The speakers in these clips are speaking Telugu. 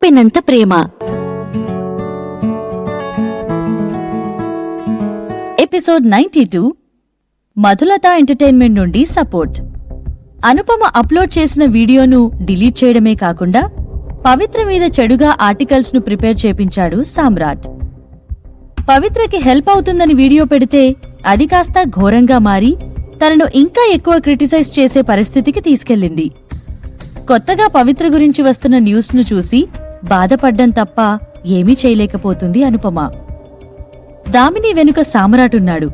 ఉప్పెనంత ప్రేమ. ఎపిసోడ్ 92 మధులత ఎంటర్టైన్మెంట్ నుండి సపోర్ట్. అనుపమ అప్లోడ్ చేసిన వీడియోను డిలీట్ చేయడమే కాకుండా పవిత్ర మీద చెడుగా ఆర్టికల్స్ ను ప్రిపేర్ చేపించాడు సామ్రాట్. పవిత్రకి హెల్ప్ అవుతుందని వీడియో పెడితే అది కాస్త ఘోరంగా మారి తనను ఇంకా ఎక్కువ క్రిటిసైజ్ చేసే పరిస్థితికి తీసుకెళ్లింది. కొత్తగా పవిత్ర గురించి వస్తున్న న్యూస్ ను చూసి బాధపడ్డం తప్ప ఏమీ చేయలేకపోతుంది అనుపమ. దామిని వెనుక సామ్రాటున్నాడు.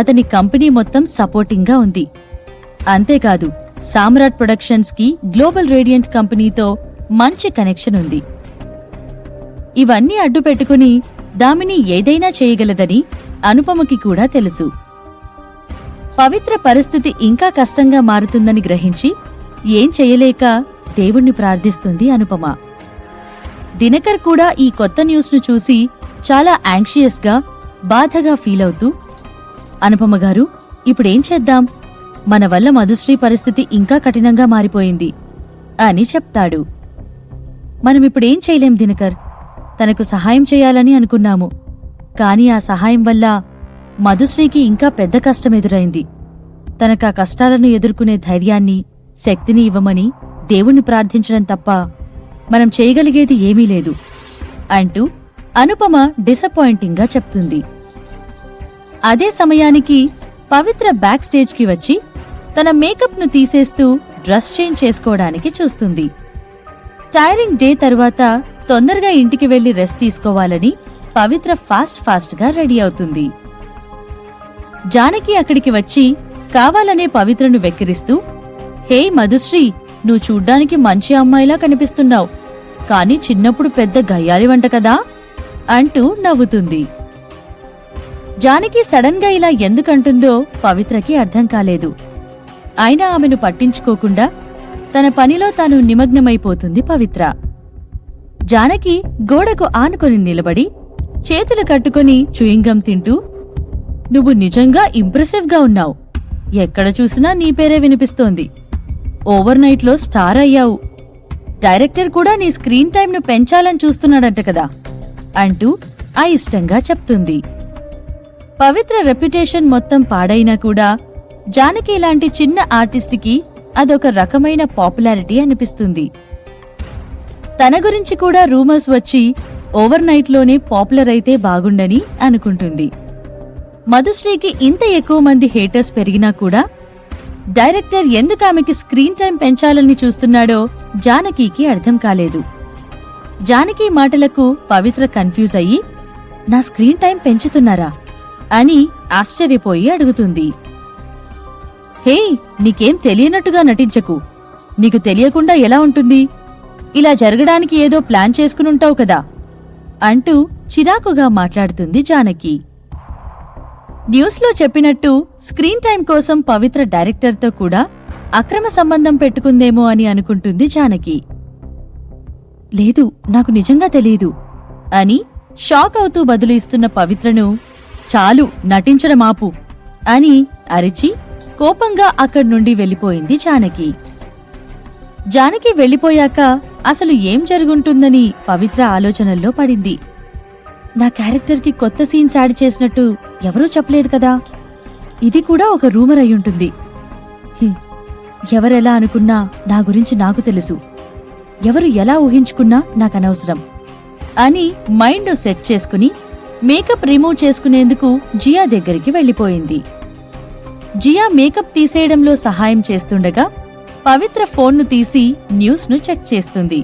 అతని కంపెనీ మొత్తం సపోర్టింగ్గా ఉంది. అంతేకాదు సామ్రాట్ ప్రొడక్షన్స్ కి గ్లోబల్ రేడియంట్ కంపెనీతో మంచి కనెక్షన్ ఉంది. ఇవన్నీ అడ్డు పెట్టుకుని దామిని ఏదైనా చేయగలదని అనుపమకి కూడా తెలుసు. పవిత్ర పరిస్థితి ఇంకా కష్టంగా మారుతుందని గ్రహించి ఏం చెయ్యలేక దేవుణ్ణి ప్రార్థిస్తుంది అనుపమ. దినకర్ కూడా ఈ కొత్త న్యూస్ ను చూసి చాలా యాంగ్షియస్ గా బాధగా ఫీల్ అవుతూ, అనుపమ గారు, ఇప్పుడేం చేద్దాం? మన వల్ల మధుశ్రీ పరిస్థితి ఇంకా కఠినంగా మారిపోయింది అని చెప్తాడు. మనమిప్పుడేం చేయలేం దినకర్. తనకు సహాయం చేయాలని అనుకున్నాము. కాని ఆ సహాయం వల్ల మధుశ్రీకి ఇంకా పెద్ద కష్టం ఎదురైంది. తనకా కష్టాలను ఎదుర్కొనే ధైర్యాన్ని, శక్తిని ఇవ్వమని దేవుణ్ణి ప్రార్థించడం తప్ప మనం చేయగలిగేది ఏమీ లేదు అంటూ అనుపమ డిసప్పాయింటింగ్గా చెప్తుంది. అదే సమయానికి పవిత్ర బ్యాక్ స్టేజ్కి వచ్చి తన మేకప్ ను తీసేస్తూ డ్రెస్ చేంజ్ చేసుకోవడానికి చూస్తుంది. టైరింగ్ డే తర్వాత తొందరగా ఇంటికి వెళ్లి రెస్ట్ తీసుకోవాలని పవిత్ర ఫాస్ట్ గా రెడీ అవుతుంది. జానకి అక్కడికి వచ్చి కావాలనే పవిత్రను వెక్కిరిస్తూ, హే మధుశ్రీ, నువ్వు చూడ్డానికి మంచి అమ్మాయిలా కనిపిస్తున్నావు, కాని చిన్నప్పుడు పెద్ద గయ్యాలివంట కదా అంటూ నవ్వుతుంది. జానకి సడన్ గా ఇలా ఎందుకంటుందో పవిత్రకి అర్థం కాలేదు. అయినా ఆమెను పట్టించుకోకుండా తన పనిలో తాను నిమగ్నమైపోతుంది పవిత్ర. జానకి గోడకు ఆనుకొని నిలబడి చేతులు కట్టుకుని చూయింగం తింటూ, నువ్వు నిజంగా ఇంప్రెసివ్గా ఉన్నావు. ఎక్కడ చూసినా నీ పేరే వినిపిస్తోంది. ఓవర్ నైట్ లో స్టార్ అయ్యావు. డైరెక్టర్ కూడా నీ స్క్రీన్ టైం ను పెంచాలని చూస్తున్నాడంట కదా అంటూ అయిష్టంగా చెప్తుంది. పవిత్ర రెప్యుటేషన్ మొత్తం పాడైనా కూడా జానకి లాంటి చిన్న ఆర్టిస్టుకి అదొక రకమైన పాపులారిటీ అనిపిస్తుంది. తన గురించి కూడా రూమర్స్ వచ్చి ఓవర్ నైట్ లోనే పాపులర్ అయితే బాగుండని అనుకుంటుంది. మధుశ్రీకి ఇంత ఎక్కువ మంది హేటర్స్ పెరిగినా కూడా డైరెక్టర్ ఎందుకు ఆమెకి స్క్రీన్ టైం పెంచాలని చూస్తున్నాడో జానకికి అర్థం కాలేదు. జానకి మాటలకు పవిత్ర కన్ఫ్యూజ్ అయ్యి, నా స్క్రీన్ టైం పెంచుతున్నారా అని ఆశ్చర్యపోయి అడుగుతుంది. హే, నీకేం తెలియనట్టుగా నటించకు. నీకు తెలియకుండా ఎలా ఉంటుంది? ఇలా జరగడానికి ఏదో ప్లాన్ చేసుకునుంటావు కదా అంటూ చిరాకుగా మాట్లాడుతుంది జానకి. న్యూస్లో చెప్పినట్టు స్క్రీన్ టైం కోసం పవిత్ర డైరెక్టర్తో కూడా అక్రమ సంబంధం పెట్టుకుందేమో అని అనుకుంటుంది జానకి. లేదు, నాకు నిజంగా తెలీదు అని షాక్ అవుతూ బదులు ఇస్తున్న పవిత్రను, చాలు నటించడం ఆపు అని అరిచి కోపంగా అక్కడి నుండి వెళ్లిపోయింది జానకి. జానకి వెళ్లిపోయాక అసలు ఏం జరుగుంటుందని పవిత్ర ఆలోచనల్లో పడింది. నా క్యారెక్టర్కి కొత్త సీన్స్ యాడ్ చేసినట్టు ఎవరూ చెప్పలేదు కదా. ఇది కూడా ఒక రూమర్ అయ్యుంటుంది. ఎవరెలా అనుకున్నా నా గురించి నాకు తెలుసు. ఎవరు ఎలా ఊహించుకున్నా నాకనవసరం అని మైండ్ సెట్ చేసుకుని మేకప్ రిమూవ్ చేసుకునేందుకు జియా దగ్గరికి వెళ్లిపోయింది. జియా మేకప్ తీసేయడంలో సహాయం చేస్తుండగా పవిత్ర ఫోన్ను తీసి న్యూస్ను చెక్ చేస్తుంది.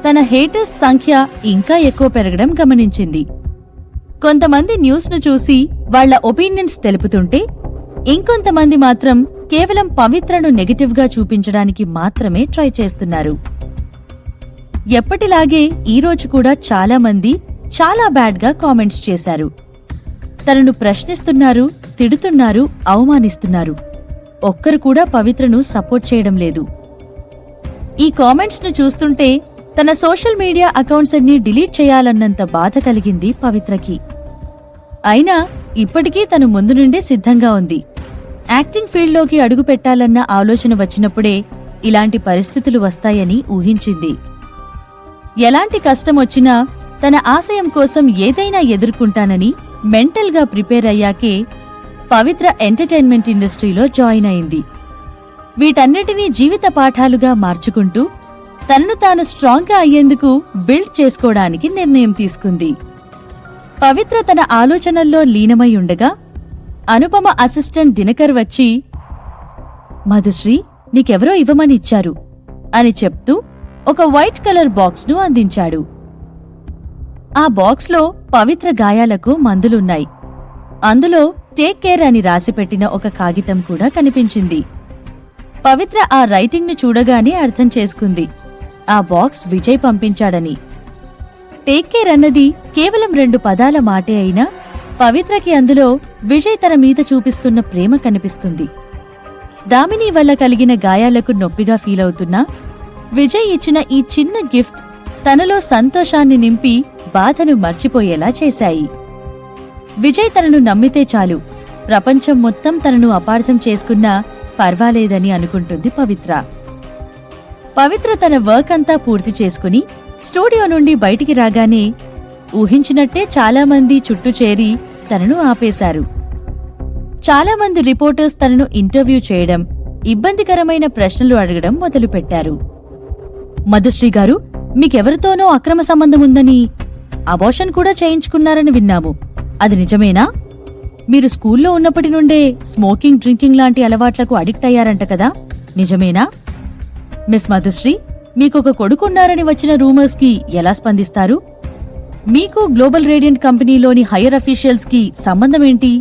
తన హేటర్స్ సంఖ్య ఇంకా ఎక్కువ పెరగడం గమనించింది. కొంతమంది న్యూస్ను చూసి వాళ్ల ఒపీనియన్స్ తెలుపుతుంటే ఇంకొంతమంది మాత్రం కేవలం పవిత్రను నెగటివ్గా చూపించడానికి మాత్రమే ట్రై చేస్తున్నారు. ఎప్పటిలాగే ఈరోజు కూడా చాలా మంది చాలా బ్యాడ్గా కామెంట్స్ చేశారు. తనను ప్రశ్నిస్తున్నారు, తిడుతున్నారు, అవమానిస్తున్నారు. ఒక్కరు కూడా పవిత్రను సపోర్ట్ చేయడం లేదు. ఈ కామెంట్స్ ను చూస్తుంటే తన సోషల్ మీడియా అకౌంట్స్ అన్ని డిలీట్ చేయాలన్నంత బాధ కలిగింది పవిత్రకి. అయినా ఇప్పటికీ తను ముందు నుండే సిద్ధంగా ఉంది. యాక్టింగ్ ఫీల్డ్లోకి అడుగు పెట్టాలన్న ఆలోచన వచ్చినప్పుడే ఇలాంటి పరిస్థితులు వస్తాయని ఊహించింది. ఎలాంటి కష్టమొచ్చినా తన ఆశయం కోసం ఏదైనా ఎదుర్కొంటానని మెంటల్గా ప్రిపేర్ అయ్యాకే పవిత్ర ఎంటర్టైన్మెంట్ ఇండస్ట్రీలో జాయిన్ అయింది. వీటన్నిటినీ జీవిత పాఠాలుగా మార్చుకుంటూ తనను తాను స్ట్రాంగ్గా అయ్యేందుకు బిల్డ్ చేసుకోవడానికి నిర్ణయం తీసుకుంది. పవిత్ర తన ఆలోచనల్లో లీనమై ఉండగా అనుపమ అసిస్టెంట్ దినకర్ వచ్చి, మధుశ్రీ, నీకెవరో ఇవ్వమని ఇచ్చారు అని చెప్తూ ఒక వైట్ కలర్ బాక్స్ను అందించాడు. ఆ బాక్స్లో పవిత్ర గాయాలకు మందులున్నాయి. అందులో టేక్ కేర్ అని రాసిపెట్టిన ఒక కాగితం కూడా కనిపించింది. పవిత్ర ఆ రైటింగ్ను చూడగానే అర్థం చేసుకుంది ఆ బాక్స్ విజయ్ పంపించాడని. టేక్ కేర్ అన్నది కేవలం 2 పదాల మాటే అయినా పవిత్రకి అందులో విజయ్ తన మీద చూపిస్తున్న ప్రేమ కనిపిస్తుంది. దామిని వల్ల కలిగిన గాయాలకు నొప్పిగా ఫీలవుతున్నా విజయ్ ఇచ్చిన ఈ చిన్న గిఫ్ట్ తనలో సంతోషాన్ని నింపి బాధను మర్చిపోయేలా చేశాయి. విజయ్ తనను నమ్మితే చాలు, ప్రపంచం మొత్తం తనను అపార్థం చేసుకున్నా పర్వాలేదని అనుకుంటుంది పవిత్ర. పవిత్ర తన వర్క్ అంతా పూర్తి చేసుకుని స్టూడియో నుండి బయటికి రాగానే ఊహించినట్టే చాలామంది చుట్టూ చేరి తనను ఆపేశారు. చాలామంది రిపోర్టర్స్ తనను ఇంటర్వ్యూ చేయడం, ఇబ్బందికరమైన ప్రశ్నలు అడగడం మొదలుపెట్టారు. మధుశ్రీ గారు, మీకెవరితోనో అక్రమ సంబంధముందని, అబార్షన్ కూడా చేయించుకున్నారని విన్నాము. అది నిజమేనా? మీరు స్కూల్లో ఉన్నప్పటి నుండే స్మోకింగ్, డ్రింకింగ్ లాంటి అలవాట్లకు అడిక్ట్ అయ్యారంట కదా, నిజమేనా? మిస్ మధుశ్రీ, మీకొక కొడుకున్నారని వచ్చిన రూమర్స్ కి ఎలా స్పందిస్తారు? మీకు గ్లోబల్ రేడియంట్ కంపెనీలోని హైయర్ అఫీషియల్స్ కి సంబంధమేంటి?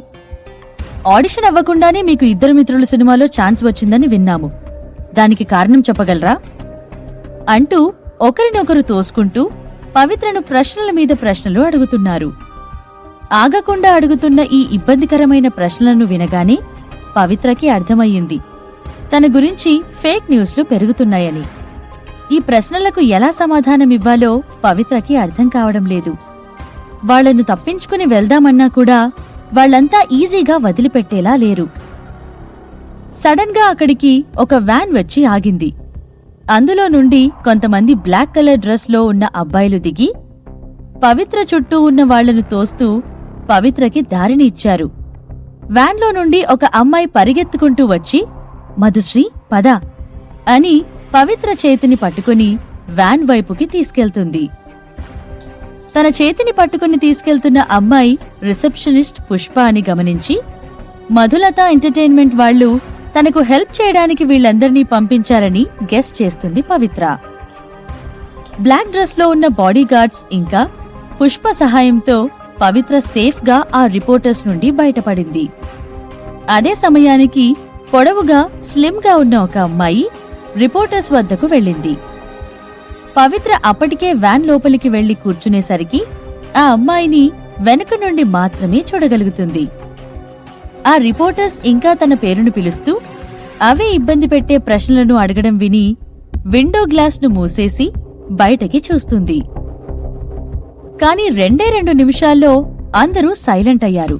ఆడిషన్ అవ్వకుండానే మీకు 2 మిత్రుల సినిమాలో ఛాన్స్ వచ్చిందని విన్నాము. దానికి కారణం చెప్పగలరా? అంటూ ఒకరినొకరు తోసుకుంటూ పవిత్రను ప్రశ్నల మీద ప్రశ్నలు అడుగుతున్నారు. ఆగకుండా అడుగుతున్న ఈ ఇబ్బందికరమైన ప్రశ్నలను వినగానే పవిత్రకి అర్థమయ్యింది తన గురించి ఫేక్ న్యూస్లు పెరుగుతున్నాయని. ఈ ప్రశ్నలకు ఎలా సమాధానమివ్వాలో పవిత్రకి అర్థం కావడం లేదు. వాళ్లను తప్పించుకుని వెళ్దామన్నా కూడా వాళ్లంతా ఈజీగా వదిలిపెట్టేలా లేరు. సడన్ గా అక్కడికి ఒక వ్యాన్ వచ్చి ఆగింది. అందులో నుండి కొంతమంది బ్లాక్ కలర్ డ్రెస్ లో ఉన్న అబ్బాయిలు దిగి పవిత్ర చుట్టూ ఉన్న వాళ్లను తోస్తూ పవిత్రకి దారిని ఇచ్చారు. వ్యాన్లో నుండి ఒక అమ్మాయి పరిగెత్తుకుంటూ వచ్చి, మధుశ్రీ పద అని పవిత్ర చేతిని పట్టుకుని వ్యాన్ వైపుకి తీసుకెళ్తుంది. తన చేతిని పట్టుకుని తీసుకెళ్తున్న అమ్మాయి రిసెప్షనిస్ట్ పుష్ప అని గమనించి, మధులత ఎంటర్టైన్మెంట్ వాళ్లు తనకు హెల్ప్ చేయడానికి వీళ్లందర్నీ పంపించారని గెస్ చేస్తుంది పవిత్ర. బ్లాక్ డ్రెస్ లో ఉన్న బాడీగార్డ్స్ ఇంకా పుష్ప సహాయంతో పవిత్ర సేఫ్గా ఆ రిపోర్టర్స్ నుండి బయటపడింది. అదే సమయానికి పొడవుగా స్లిమ్గా ఉన్న ఒక అమ్మాయి రిపోర్టర్స్ వద్దకు వెళ్ళింది. పవిత్ర అప్పటికే వ్యాన్ లోపలికి వెళ్లి కూర్చునేసరికి ఆ అమ్మాయిని వెనుక నుండి మాత్రమే చూడగలుగుతుంది. ఆ రిపోర్టర్స్ ఇంకా తన పేరును పిలుస్తూ అవే ఇబ్బంది పెట్టే ప్రశ్నలను అడగడం విని విండో గ్లాస్ను మూసేసి బయటకి చూస్తుంది. కాని 2 నిమిషాల్లో అందరూ సైలెంట్ అయ్యారు.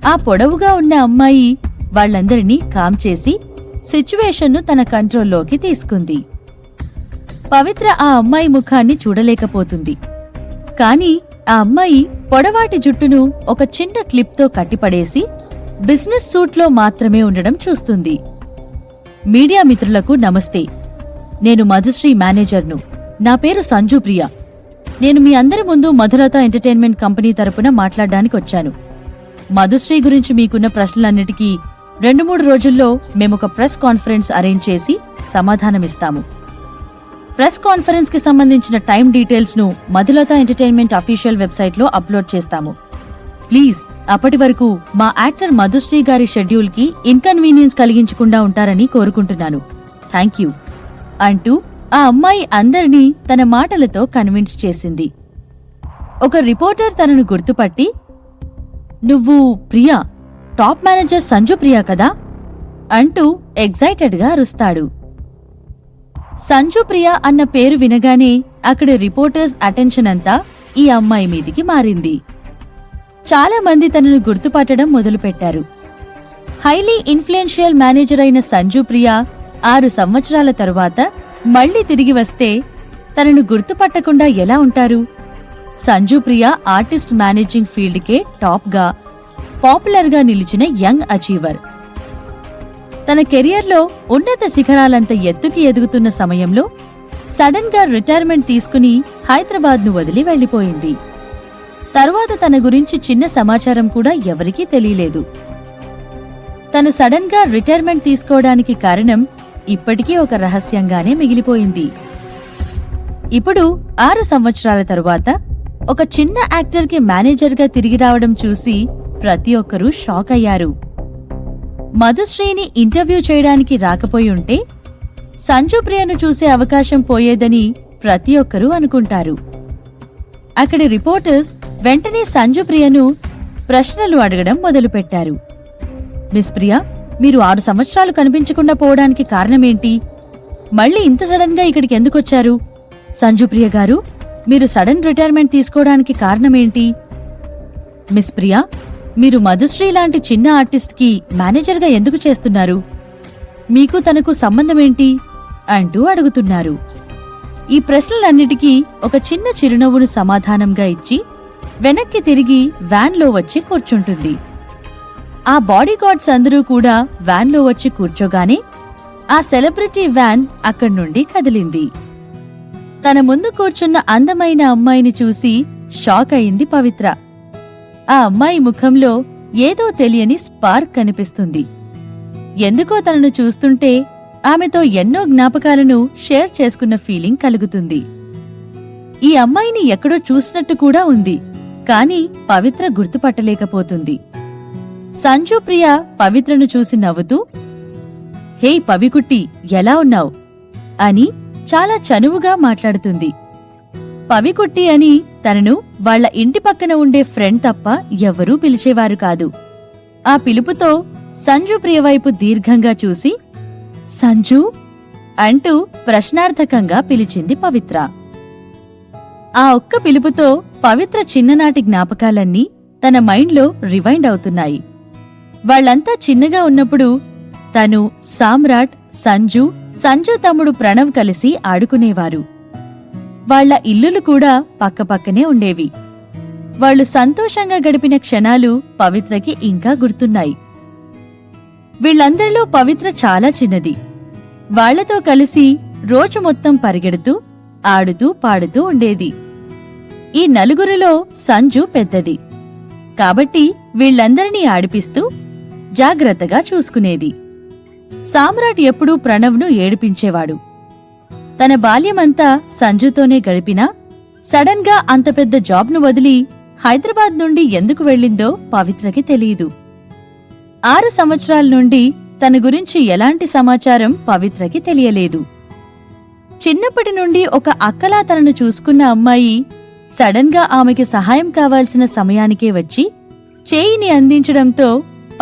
ఆ పొడవుగా ఉన్న అమ్మాయి వాళ్లందరినీ కామ్ చేసి సిచ్యువేషన్ను తన కంట్రోల్లోకి తీసుకుంది. పవిత్ర ఆ అమ్మాయి ముఖాన్ని చూడలేకపోతుంది. కాని ఆ అమ్మాయి పొడవాటి జుట్టును ఒక చిన్న క్లిప్తో కట్టిపడేసి బిజినెస్ సూట్లో మాత్రమే ఉండడం చూస్తుంది. మీడియా మిత్రులకు నమస్తే. నేను మధుశ్రీ మేనేజర్ను. నా పేరు సంజు ప్రియ. నేను మీ అందరి ముందు మధులత ఎంటర్టైన్మెంట్ కంపెనీ తరపున మాట్లాడడానికి వచ్చాను. మధుశ్రీ గురించి మీకున్న ప్రశ్నలన్నిటికీ 2-3 రోజుల్లో మేమొక ప్రెస్ కాన్ఫరెన్స్ అరేంజ్ చేసి సమాధానమిస్తాము. ప్రెస్ కాన్ఫరెన్స్ కి సంబంధించిన టైం డీటెయిల్స్ ను మధులత ఎంటర్టైన్మెంట్ అఫీషియల్ వెబ్సైట్లో అప్లోడ్ చేస్తాము. ప్లీజ్ అప్పటి వరకు మా యాక్టర్ మధుశ్రీ గారి షెడ్యూల్ కి ఇన్కన్వీనియన్స్ కలిగించకుండా ఉంటారని కోరుకుంటున్నాను. థ్యాంక్యూ అంటూ ఆ అమ్మాయి అందరినీ తన మాటలతో కన్విన్స్ చేసింది. ఒక రిపోర్టర్ తనను గుర్తుపట్టి, నువ్వు ప్రియా, టాప్ మేనేజర్ సంజు ప్రియా కదా అంటూ ఎగ్జైటెడ్గా అరుస్తాడు. సంజు ప్రియా అన్న పేరు వినగానే అక్కడి రిపోర్టర్స్ అటెన్షన్ అంతా ఈ అమ్మాయి మీదికి మారింది. చాలా మంది తనను గుర్తుపట్టడం మొదలుపెట్టారు. హైలీ ఇన్ఫ్లుయెన్షియల్ మేనేజర్ అయిన సంజు ప్రియా 6 సంవత్సరాల తరువాత మళ్లీ తిరిగి వస్తే తనను గుర్తుపట్టకుండా ఎలా ఉంటారు? సంజు ప్రియ ఆర్టిస్ట్ మేనేజింగ్ ఫీల్డ్కే టాప్గా పాపులర్గా నిలిచిన యంగ్ అచీవర్. తన కెరియర్లో ఉన్నత శిఖరాలంత ఎత్తుకి ఎదుగుతున్న సమయంలో సడన్ గా రిటైర్మెంట్ తీసుకుని హైదరాబాద్ను వదిలి వెళ్లిపోయింది. తరువాత తన గురించి చిన్న సమాచారం కూడా ఎవరికీ తెలియలేదు. తను సడన్ గా రిటైర్మెంట్ తీసుకోవడానికి కారణం ఇప్పటికీ ఒక రహస్యంగానే మిగిలిపోయింది. ఇప్పుడు 6 సంవత్సరాల తరువాత ఒక చిన్న యాక్టర్కి మేనేజర్గా తిరిగి రావడం చూసి ప్రతి ఒక్కరూ షాక్ అయ్యారు. మధుశ్రీని ఇంటర్వ్యూ చేయడానికి రాకపోయి ఉంటే సంజు ప్రియను చూసే అవకాశం పోయేదని ప్రతి ఒక్కరూ అనుకుంటారు. అక్కడి రిపోర్టర్స్ వెంటనే సంజు ప్రియను ప్రశ్నలు అడగడం మొదలుపెట్టారు. మిస్ ప్రియా, మీరు 6 సంవత్సరాలు కనిపించకుండా పోవడానికి కారణమేంటి? మళ్ళీ ఇంత సడన్ గా ఇక్కడికి ఎందుకొచ్చారు? సంజు ప్రియ గారు, మీరు సడన్ రిటైర్మెంట్ తీసుకోవడానికి కారణమేంటి? మిస్ ప్రియా, మీరు మధుశ్రీ లాంటి చిన్న ఆర్టిస్ట్కి మేనేజర్గా ఎందుకు చేస్తున్నారు? మీకు తనకు సంబంధమేంటి? అంటూ అడుగుతున్నారు. ఈ ప్రశ్నలన్నిటికీ ఒక చిన్న చిరునవ్వును సమాధానంగా ఇచ్చి వెనక్కి తిరిగి వ్యాన్లో వచ్చి కూర్చుంటుంది. ఆ బాడీగార్డ్స్ అందరూ కూడా వ్యాన్లో వచ్చి కూర్చోగానే ఆ సెలబ్రిటీ వ్యాన్ అక్కడి నుండి కదిలింది. తన ముందు కూర్చున్న అందమైన అమ్మాయిని చూసి షాక్ అయింది పవిత్ర. ఆ అమ్మాయి ముఖంలో ఏదో తెలియని స్పార్క్ కనిపిస్తుంది. ఎందుకో తనను చూస్తుంటే ఆమెతో ఎన్నో జ్ఞాపకాలను షేర్ చేసుకున్న ఫీలింగ్ కలుగుతుంది. ఈ అమ్మాయిని ఎక్కడో చూసినట్టు కూడా ఉంది, కాని పవిత్ర గుర్తుపట్టలేకపోతుంది. సంజు ప్రియ పవిత్రను చూసి నవ్వుతూ, హే పవికుట్టి, ఎలా ఉన్నావ్? అని చాలా చనువుగా మాట్లాడుతుంది. పవికుట్టి అని తనను వాళ్ల ఇంటి పక్కన ఉండే ఫ్రెండ్ తప్ప ఎవరూ పిలిచేవారు కాదు. ఆ పిలుపుతో సంజు ప్రియ వైపు దీర్ఘంగా చూసి సంజు అంటూ ప్రశ్నార్థకంగా పిలిచింది పవిత్ర. ఆ ఒక్క పిలుపుతో పవిత్ర చిన్ననాటి జ్ఞాపకాలన్నీ తన మైండ్లో రివైండ్ అవుతున్నాయి. వాళ్లంతా చిన్నగా ఉన్నప్పుడు తను, సామ్రాట్, సంజు తమ్ముడు ప్రణవ్ కలిసి ఆడుకునేవారు. వాళ్ల ఇల్లులు కూడా పక్కపక్కనే ఉండేవి. వాళ్లు సంతోషంగా గడిపిన క్షణాలు పవిత్రకి ఇంకా గుర్తున్నాయి. వీళ్లందరిలో పవిత్ర చాలా చిన్నది. వాళ్లతో కలిసి రోజు మొత్తం పరిగెడుతూ, ఆడుతూ, పాడుతూ ఉండేది. ఈ నలుగురిలో సంజు పెద్దది. కాబట్టి వీళ్లందరినీ ఆడిపిస్తూ జాగ్రత్తగా చూసుకునేది. సామ్రాట్ ఎప్పుడూ ప్రణవ్ను ఏడిపించేవాడు. తన బాల్యమంతా సంజుతోనే గడిపినా సడన్ గా అంత పెద్ద జాబ్ను వదిలి హైదరాబాద్ నుండి ఎందుకు వెళ్ళిందో పవిత్రకి తెలియదు. 6 సంవత్సరాల నుండి తన గురించి ఎలాంటి సమాచారం పవిత్రకి తెలియలేదు. చిన్నప్పటి నుండి ఒక అక్కలా తనను చూసుకున్న అమ్మాయి సడన్ గా ఆమెకి సహాయం కావాల్సిన సమయానికే వచ్చి చేయిని అందించడంతో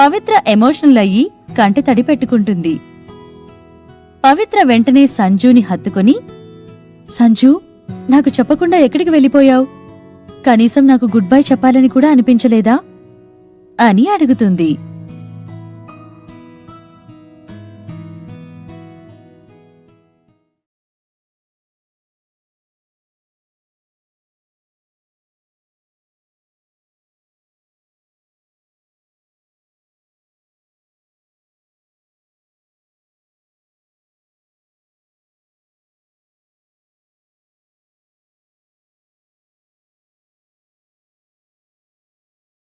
పవిత్ర ఎమోషనల్ అయ్యి కంటతడి పెట్టుకుంటుంది. పవిత్ర వెంటనే సంజుని హత్తుకొని, సంజు, నాకు చెప్పకుండా ఎక్కడికి వెళ్ళిపోయావు? కనీసం నాకు గుడ్ బై చెప్పాలని కూడా అనిపించలేదా? అని అడుగుతుంది.